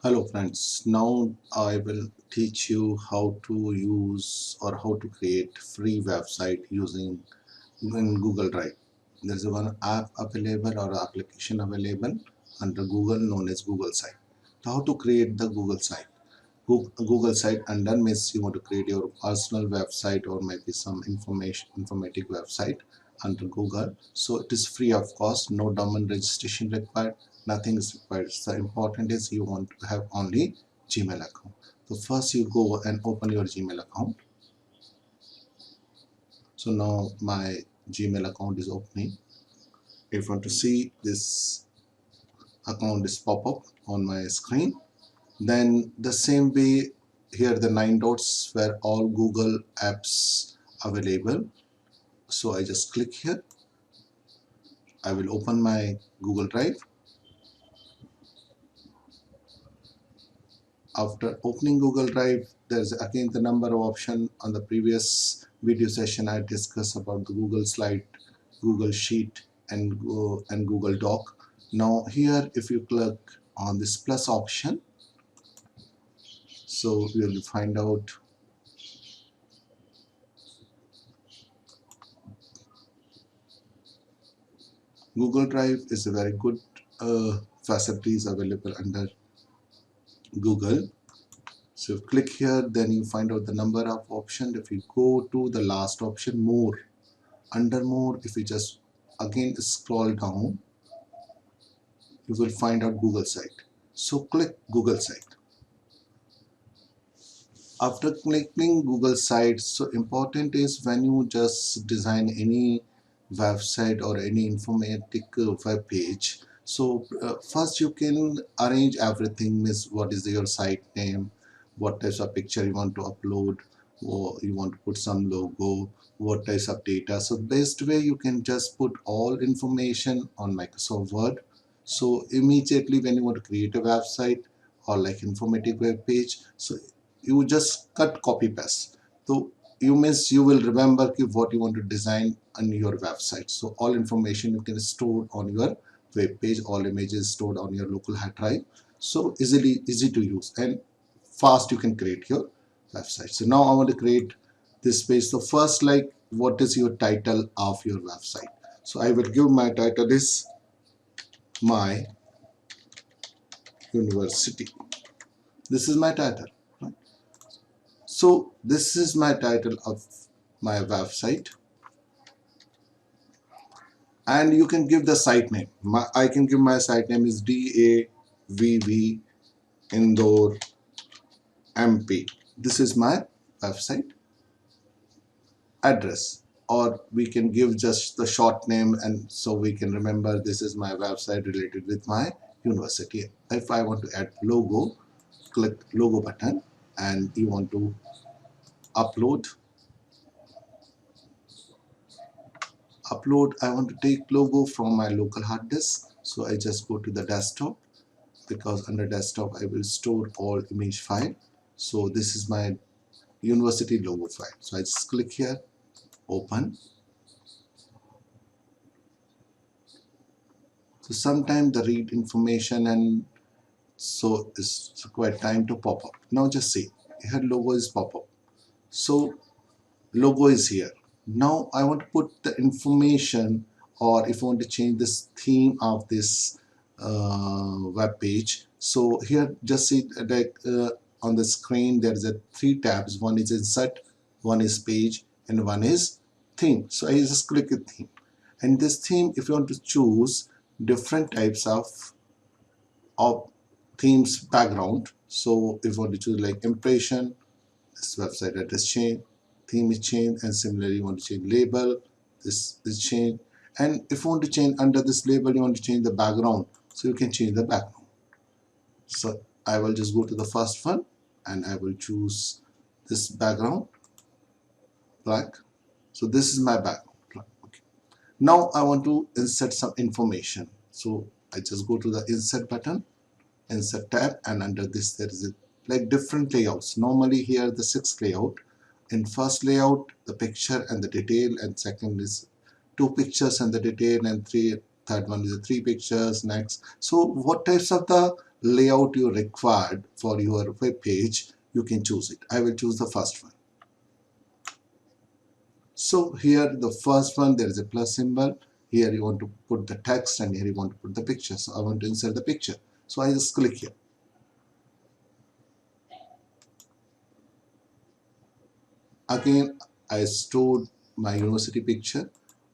Hello friends, now I will teach you how to use or how to create free website using in Google Drive. There is one app available or application available under Google known as Google Site. So how to create the Google site? Google site under means you want to create your personal website or maybe some informatic website under Google. So it is free of cost, no domain registration required, nothing is required. So important is you want to have only Gmail account. So first you go and open your Gmail account. So now my Gmail account is opening. If you want to see this account is pop up on my screen, then the same way here the 9 dots where all Google apps available. So I just click here. I will open my Google Drive. After opening Google Drive, there's again the number of options. On the previous video session I discussed about the Google Slide, Google Sheet and Google Doc. Now here if you click on this plus option, so you will find out Google Drive is a very good facilities available under Google. So if you click here, then you find out the number of options. If you go to the last option, more, under more, if you just again scroll down, you will find out Google site. So click Google site. After clicking Google site, so important is when you just design any website or any informatic web page. So first you can arrange everything, means what is your site name, what types of picture you want to upload, or you want to put some logo, what types of data. So best way you can just put all information on Microsoft Word. So immediately when you want to create a website or like informative web page, so you just cut copy paste. So you means you will remember what you want to design on your website. So all information you can store on your web page, all images stored on your local hard drive. So easy to use and fast you can create your website. So now I want to create this page. So first, like, what is your title of your website? So I will give my title is my university. This is my title. So this is my title of my website, and you can give the site name. I can give my site name is DAVV Indore MP. This is my website address, or we can give just the short name, and so we can remember this is my website related with my university. If I want to add logo, click logo button, and you want to upload. I want to take logo from my local hard disk, so I just go to the desktop, because under desktop I will store all image file. So this is my university logo file, so I just click here, open. So sometimes the read information, and so it's quite time to pop up. Now just see, here logo is pop up, so logo is here. Now I want to put the information, or if I want to change this theme of this web page. So here just see like on the screen there is a 3 tabs. One is insert, one is page, and one is theme. So I just click a theme, and this theme, if you want to choose different types of themes background. So if you want to choose like impression, this website address change, theme is changed, and similarly you want to change label, this is changed. And if you want to change under this label, you want to change the background, so you can change the background. So I will just go to the first one, and I will choose this background black. So this is my background. Okay. Now I want to insert some information, so I just go to the insert button, insert tab, and under this there is like different layouts. Normally here the 6 layout. In first layout, the picture and the detail, and second is 2 pictures and the detail, and third one is the 3 pictures. Next, so what types of the layout you required for your web page, you can choose it. I will choose the first one. So here the first one, there is a plus symbol. Here you want to put the text and here you want to put the picture. So I want to insert the picture. So I just click here. Again, I stored my university picture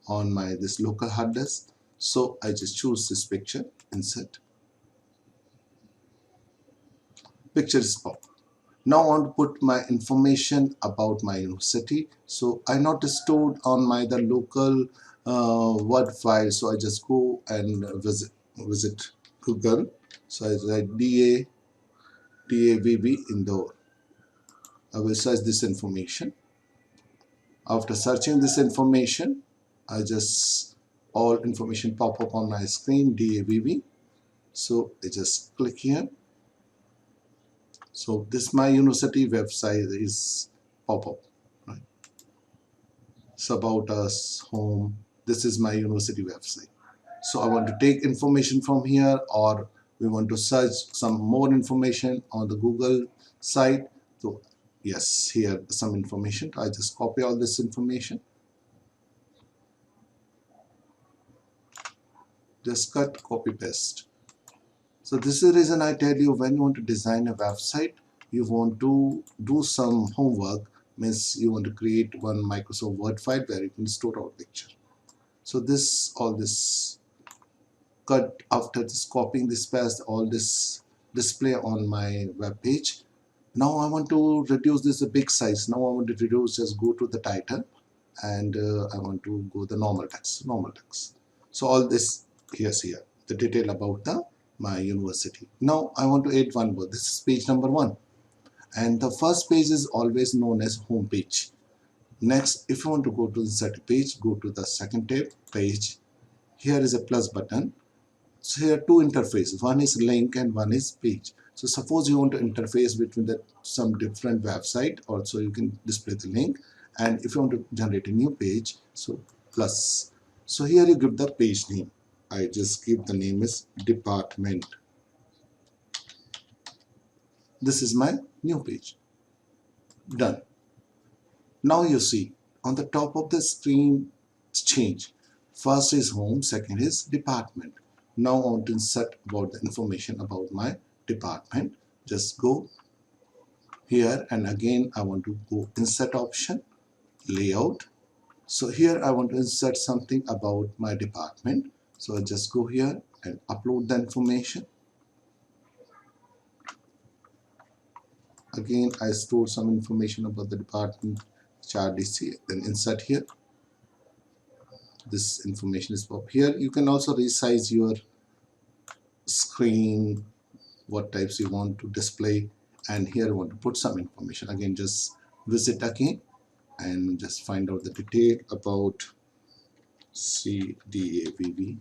on my this local hard disk. So I just choose this picture, insert. Picture is popped. Now I want to put my information about my university. So I not stored on my the local Word file. So I just go and visit Google. So I write DAVV Indore. I will search this information. After searching this information, I just all information pop up on my screen, DAVV. So I just click here. So this my university website is pop up. Right? It's about us, home. This is my university website. So I want to take information from here, or we want to search some more information on the Google site. So yes, here some information. I just copy all this information. Just cut, copy, paste. So this is the reason I tell you, when you want to design a website, you want to do some homework, means you want to create one Microsoft Word file where you can store our picture. So this, all this cut, after this copying this paste, all this display on my web page. Now I want to reduce this a big size. Now I want to reduce, just go to the title and I want to go the normal text, So all this here's here, the detail about the my university. Now I want to add one more. This is page number 1. And the first page is always known as home page. Next, if you want to go to the second page, go to the second tab, page. Here is a plus button. So here are two interfaces. One is link and one is page. So suppose you want to interface between the some different website, also you can display the link. And if you want to generate a new page, so plus. So here you give the page name. I just give the name is department. This is my new page. Done. Now you see on the top of the screen it's changed. First is home, second is department. Now I want to insert about the information about my department. Just go here and again I want to go insert option, layout. So here I want to insert something about my department. So I just go here and upload the information. Again I store some information about the department, HRDC, then insert here. This information is up here. You can also resize your screen, what types you want to display, and here you want to put some information. Again, just visit again and just find out the detail about CDAVV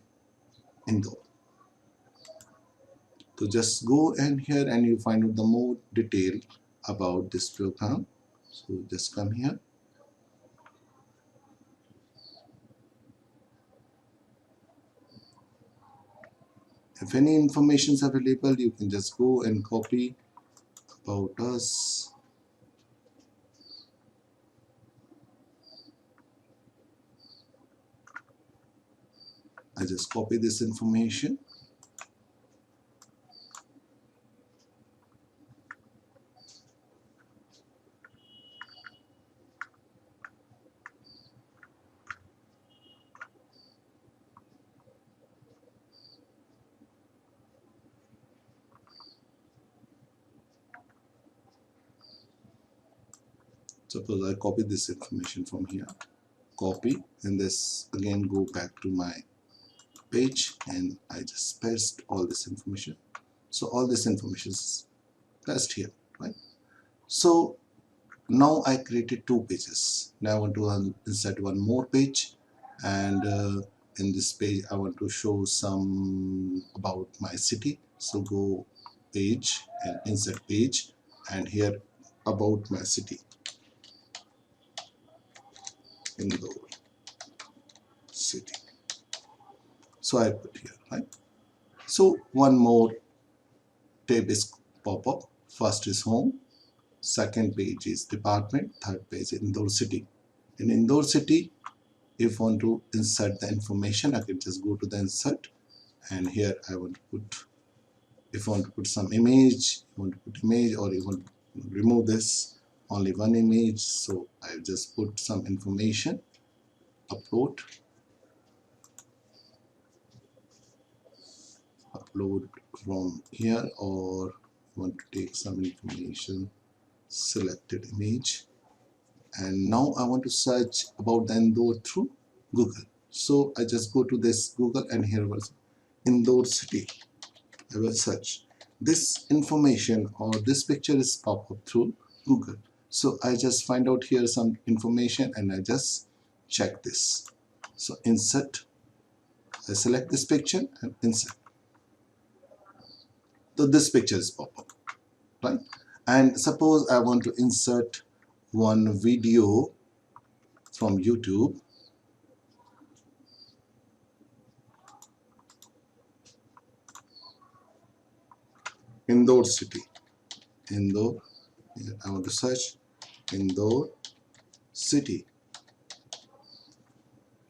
Indore. So just go and here and you find out the more detail about this program. So just come here. If any information is available, you can just go and copy about us. I just copy this information. Suppose I copy this information from here, copy, and this again go back to my page and I just paste all this information. So all this information is placed here, right? So now I created two pages. Now I want to insert one more page, and in this page I want to show some about my city. So go page and insert page, and here about my city, Indore city. So I put here, right? So one more tab is pop up. First is home, second page is department, third page is Indore city. In Indore city, if I want to insert the information, I can just go to the insert, and here I want to put, if I want to put some image, you want to put image, or you want to remove this, only one image, so I just put some information, upload from here, or want to take some information, selected image, and now I want to search about the Indore through Google. So I just go to this Google, and here was Indore city. I will search. This information or this picture is pop up through Google. So I just find out here some information, and I just check this. So insert, I select this picture and insert. So this picture is pop up, right? And suppose I want to insert one video from YouTube. Indore city. Indore. Here I want to search Indore city.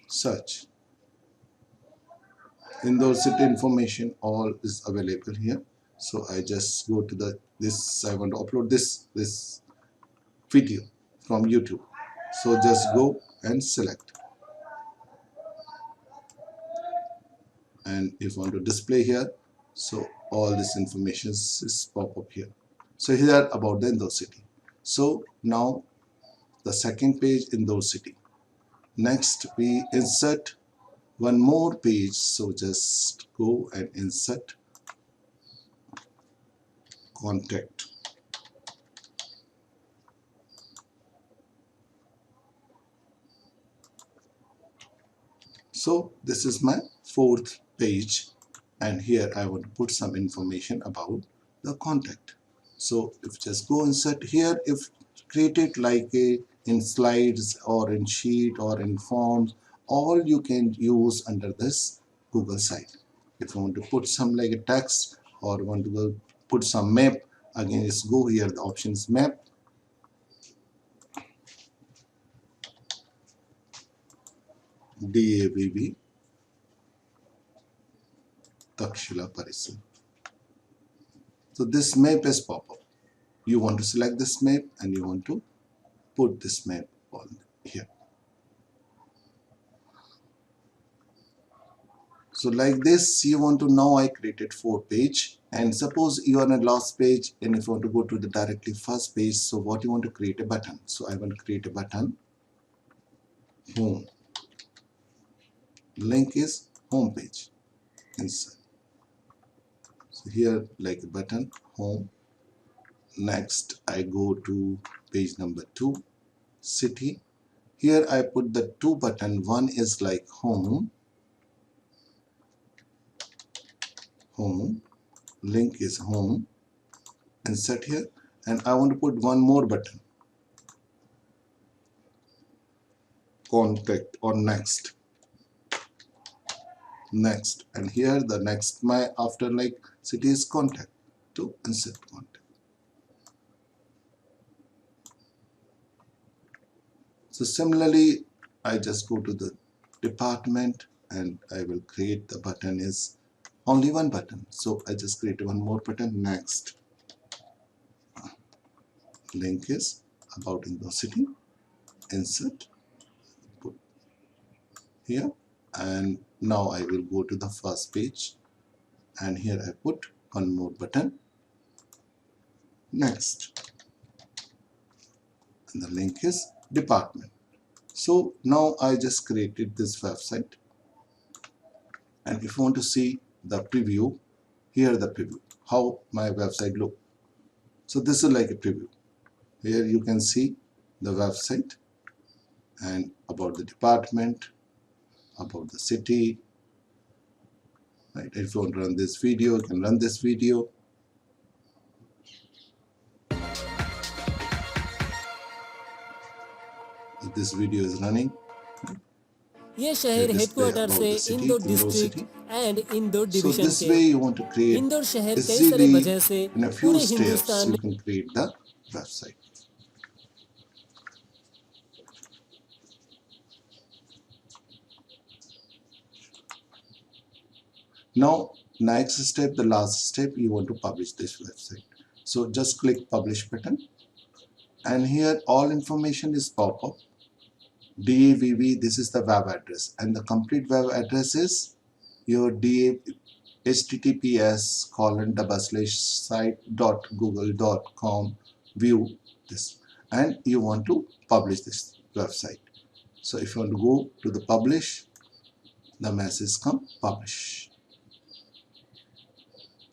Search. Indore city information all is available here. So I just go to this. I want to upload this video from YouTube. So just go and select. And if I want to display here, so all this information is pop up here. So here about the Indore city. So now the second page, Indore city. Next we insert one more page. So just go and insert contact. So this is my fourth page, and here I want to put some information about the contact. So if just go insert here, if create it like in slides or in sheet or in forms, all you can use under this Google site. If you want to put some like a text or want to go put some map, again just go here, the options map. DABB Takshila Parisar. So this map is pop up. You want to select this map and you want to put this map on here. So like this, you want to, now I created 4 page, and suppose you are on a last page and if you want to go to the directly first page, so what you want to create a button. So I want to create a button, home. Link is home page, insert. So here like a button, home. Next I go to page number 2, city. Here I put the 2 button, one is like home, link is home, insert here, and I want to put one more button, contact or next, and here the next, my after like city is contact, to insert contact. So similarly I just go to the department and I will create the button is only one button, so I just create one more button, next. Link is about Indore city, insert, put here, and now I will go to the first page and here I put one more button, next, and the link is department. So now I just created this website, and if you want to see the preview, here the preview, how my website look. So this is like a preview. Here you can see the website and about the department, about the city, right? If you want to run this video, you can run this video. This video is running, right? ये They शहर display headquarter about से the city, Indore Indore district city. And Indore So division this के way you want to create Indore शहर कई सारे easily वजह से in a few पूरे steps हिंदुस्तान you में can create the website. Now next step, the last step, you want to publish this website. So just click publish button, and here all information is pop up. DAVV, this is the web address, and the complete web address is your https://site.google.com. View this, and you want to publish this website. So if you want to go to the publish, the message come publish.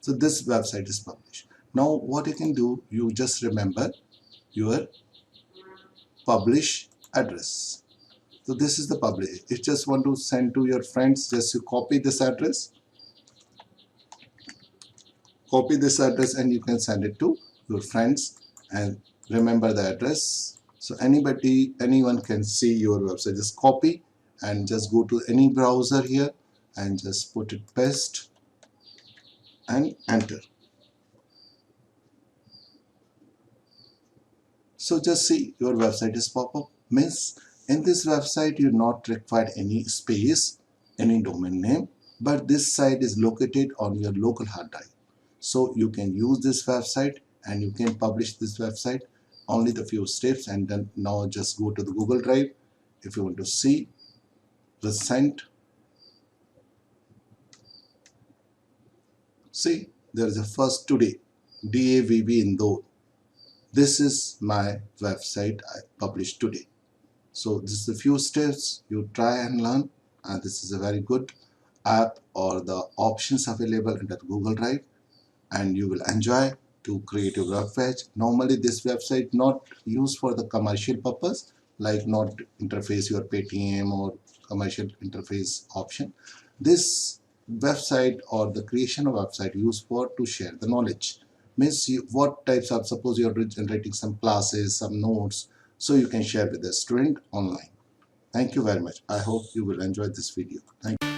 So this website is published. Now what you can do, you just remember your publish address. So this is the publish. If you just want to send to your friends, just you copy this address, and you can send it to your friends and remember the address. So anyone can see your website. Just copy and just go to any browser here and just put it paste and enter. So just see your website is pop up. Means in this website you not required any space, any domain name, but this site is located on your local hard drive. So you can use this website and you can publish this website only the few steps, and then now just go to the Google Drive. If you want to see recent, see there is a first today DAVV Indore. This is my website I published today. So this is a few steps you try and learn, and this is a very good app or the options available under Google Drive, and you will enjoy to create your web page. Normally this website not used for the commercial purpose, like not interface your Paytm or commercial interface option. This website or the creation of website used for to share the knowledge. Means what types of, suppose you're generating some classes, some notes, so you can share with the student online. Thank you very much. I hope you will enjoy this video. Thank you.